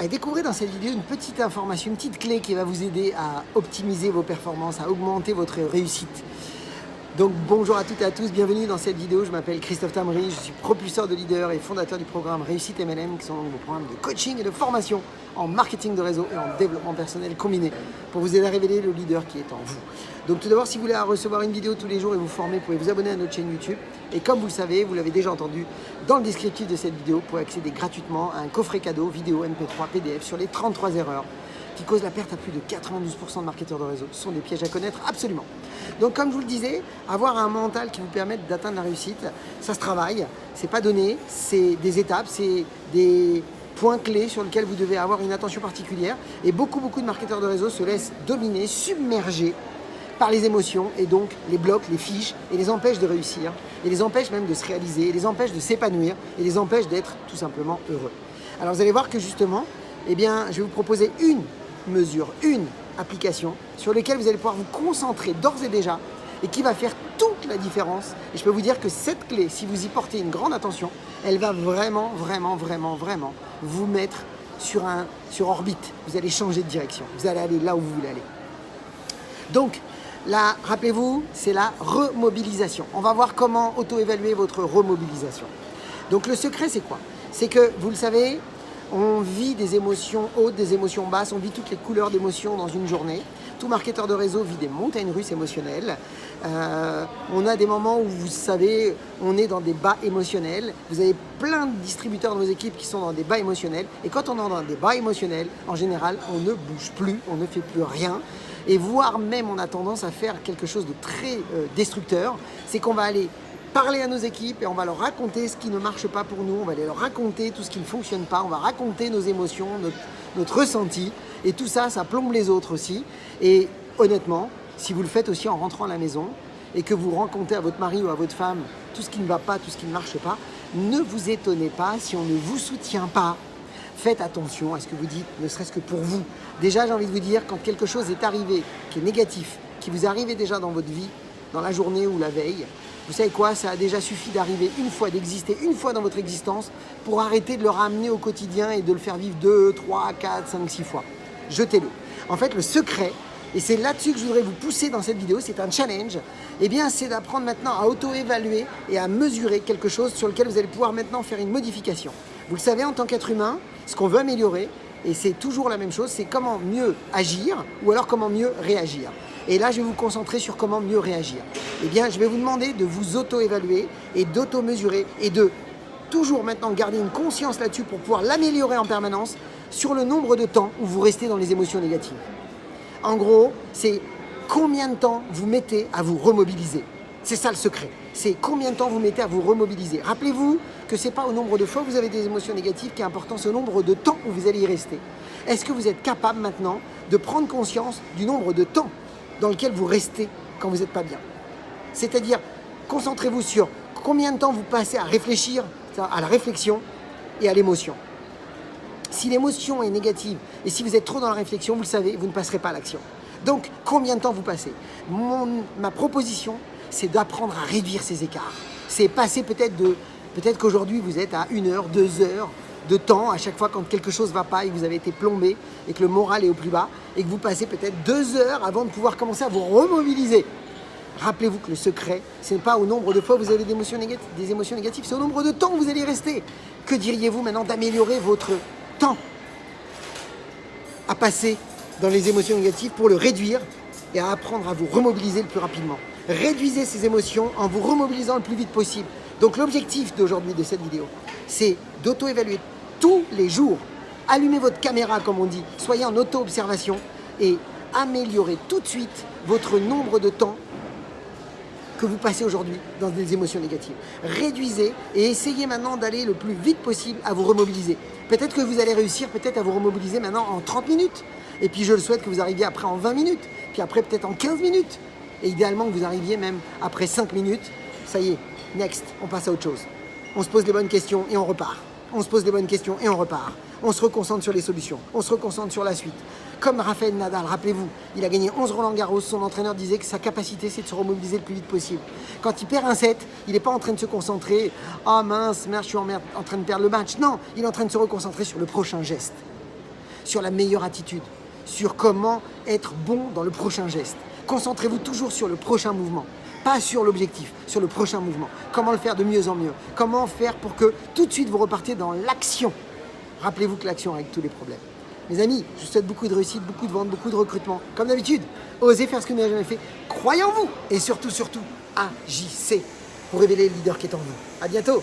Découvrez dans cette vidéo une petite information, une petite clé qui va vous aider à optimiser vos performances, à augmenter votre réussite. Donc bonjour à toutes et à tous, bienvenue dans cette vidéo. Je m'appelle Christophe Tamry, je suis propulseur de leader et fondateur du programme Réussite MLM, qui sont vos programmes de coaching et de formation en marketing de réseau et en développement personnel combiné pour vous aider à révéler le leader qui est en vous. Donc tout d'abord, si vous voulez recevoir une vidéo tous les jours et vous former, vous pouvez vous abonner à notre chaîne YouTube. Et comme vous le savez, vous l'avez déjà entendu, dans le descriptif de cette vidéo, vous pouvez accéder gratuitement à un coffret cadeau vidéo MP3 PDF sur les 33 erreurs qui causent la perte à plus de 92% de marketeurs de réseau. Ce sont des pièges à connaître absolument. Donc comme je vous le disais, avoir un mental qui vous permette d'atteindre la réussite, ça se travaille, c'est pas donné, c'est des étapes, c'est des points clés sur lesquels vous devez avoir une attention particulière. Et beaucoup de marketeurs de réseau se laissent dominer, submerger par les émotions et donc les bloquent, les fichent et les empêchent de réussir, et les empêchent même de se réaliser, et les empêchent de s'épanouir, et les empêchent d'être tout simplement heureux. Alors vous allez voir que justement, je vais vous proposer une mesure, une application sur laquelle vous allez pouvoir vous concentrer d'ores et déjà et qui va faire toute la différence. Et je peux vous dire que cette clé, si vous y portez une grande attention, elle va vraiment vous mettre sur orbite. Vous allez changer de direction, vous allez aller là où vous voulez aller. Donc là, rappelez-vous, c'est la remobilisation. On va voir comment auto-évaluer votre remobilisation. Donc le secret, c'est quoi? C'est que, vous le savez, on vit des émotions hautes, des émotions basses, on vit toutes les couleurs d'émotions dans une journée. Tout marketeur de réseau vit des montagnes russes émotionnelles. On a des moments où, vous savez, on est dans des bas émotionnels. Vous avez plein de distributeurs dans vos équipes qui sont dans des bas émotionnels. Et quand on est dans des bas émotionnels, en général, on ne bouge plus, on ne fait plus rien. Et voire même, on a tendance à faire quelque chose de très destructeur. C'est qu'on va aller parler à nos équipes et on va leur raconter ce qui ne marche pas pour nous, on va leur raconter tout ce qui ne fonctionne pas, on va raconter nos émotions, notre ressenti, et tout ça, ça plombe les autres aussi. Et honnêtement, si vous le faites aussi en rentrant à la maison et que vous racontez à votre mari ou à votre femme tout ce qui ne va pas, tout ce qui ne marche pas, ne vous étonnez pas si on ne vous soutient pas. Faites attention à ce que vous dites, ne serait-ce que pour vous. Déjà, j'ai envie de vous dire, quand quelque chose est arrivé, qui est négatif, qui vous est arrivé déjà dans votre vie, dans la journée ou la veille, vous savez quoi, ça a déjà suffi d'arriver une fois, d'exister une fois dans votre existence pour arrêter de le ramener au quotidien et de le faire vivre 2, 3, 4, 5, 6 fois. Jetez-le. En fait, le secret, et c'est là-dessus que je voudrais vous pousser dans cette vidéo, c'est un challenge, c'est d'apprendre maintenant à auto-évaluer et à mesurer quelque chose sur lequel vous allez pouvoir maintenant faire une modification. Vous le savez, en tant qu'être humain, ce qu'on veut améliorer, et c'est toujours la même chose, c'est comment mieux agir ou alors comment mieux réagir. Et là, je vais vous concentrer sur comment mieux réagir. Je vais vous demander de vous auto-évaluer et d'auto-mesurer et de toujours maintenant garder une conscience là-dessus pour pouvoir l'améliorer en permanence sur le nombre de temps où vous restez dans les émotions négatives. En gros, c'est combien de temps vous mettez à vous remobiliser. C'est ça le secret. C'est combien de temps vous mettez à vous remobiliser. Rappelez-vous que ce n'est pas au nombre de fois où vous avez des émotions négatives qui est important, c'est au nombre de temps où vous allez y rester. Est-ce que vous êtes capable maintenant de prendre conscience du nombre de temps dans lequel vous restez quand vous n'êtes pas bien? C'est-à-dire, concentrez-vous sur combien de temps vous passez à réfléchir, à la réflexion et à l'émotion. Si l'émotion est négative et si vous êtes trop dans la réflexion, vous le savez, vous ne passerez pas à l'action. Donc, combien de temps vous passez? Ma proposition, c'est d'apprendre à réduire ces écarts. C'est passer peut-être qu'aujourd'hui, vous êtes à 1 heure, 2 heures de temps à chaque fois quand quelque chose ne va pas et que vous avez été plombé et que le moral est au plus bas et que vous passez peut-être 2 heures avant de pouvoir commencer à vous remobiliser. Rappelez-vous que le secret, ce n'est pas au nombre de fois où vous avez des émotions négatives, c'est au nombre de temps où vous allez rester. Que diriez-vous maintenant d'améliorer votre temps à passer dans les émotions négatives pour le réduire et à apprendre à vous remobiliser le plus rapidement? Réduisez ces émotions en vous remobilisant le plus vite possible. Donc l'objectif d'aujourd'hui de cette vidéo, c'est d'auto-évaluer tous les jours. Allumez votre caméra comme on dit, soyez en auto-observation et améliorez tout de suite votre nombre de temps que vous passez aujourd'hui dans des émotions négatives. Réduisez et essayez maintenant d'aller le plus vite possible à vous remobiliser. Peut-être que vous allez réussir à vous remobiliser maintenant en 30 minutes. Et puis je le souhaite que vous arriviez après en 20 minutes, puis après peut-être en 15 minutes. Et idéalement que vous arriviez même après 5 minutes. Ça y est, next, on passe à autre chose. On se pose les bonnes questions et on repart. On se pose les bonnes questions et on repart. On se reconcentre sur les solutions. On se reconcentre sur la suite. Comme Rafael Nadal, rappelez-vous, il a gagné 11 Roland-Garros. Son entraîneur disait que sa capacité, c'est de se remobiliser le plus vite possible. Quand il perd un set, il n'est pas en train de se concentrer « Ah mince, merde, je suis en train de perdre le match ». Non, il est en train de se reconcentrer sur le prochain geste. sur la meilleure attitude, sur comment être bon dans le prochain geste. Concentrez-vous toujours sur le prochain mouvement, pas sur l'objectif, sur le prochain mouvement. Comment le faire de mieux en mieux, comment faire pour que tout de suite vous repartiez dans l'action. Rappelez-vous que l'action règle tous les problèmes. Mes amis, je vous souhaite beaucoup de réussite, beaucoup de ventes, beaucoup de recrutement. Comme d'habitude, osez faire ce que vous n'avez jamais fait. Croyez en vous et surtout, agissez pour révéler le leader qui est en vous. À bientôt.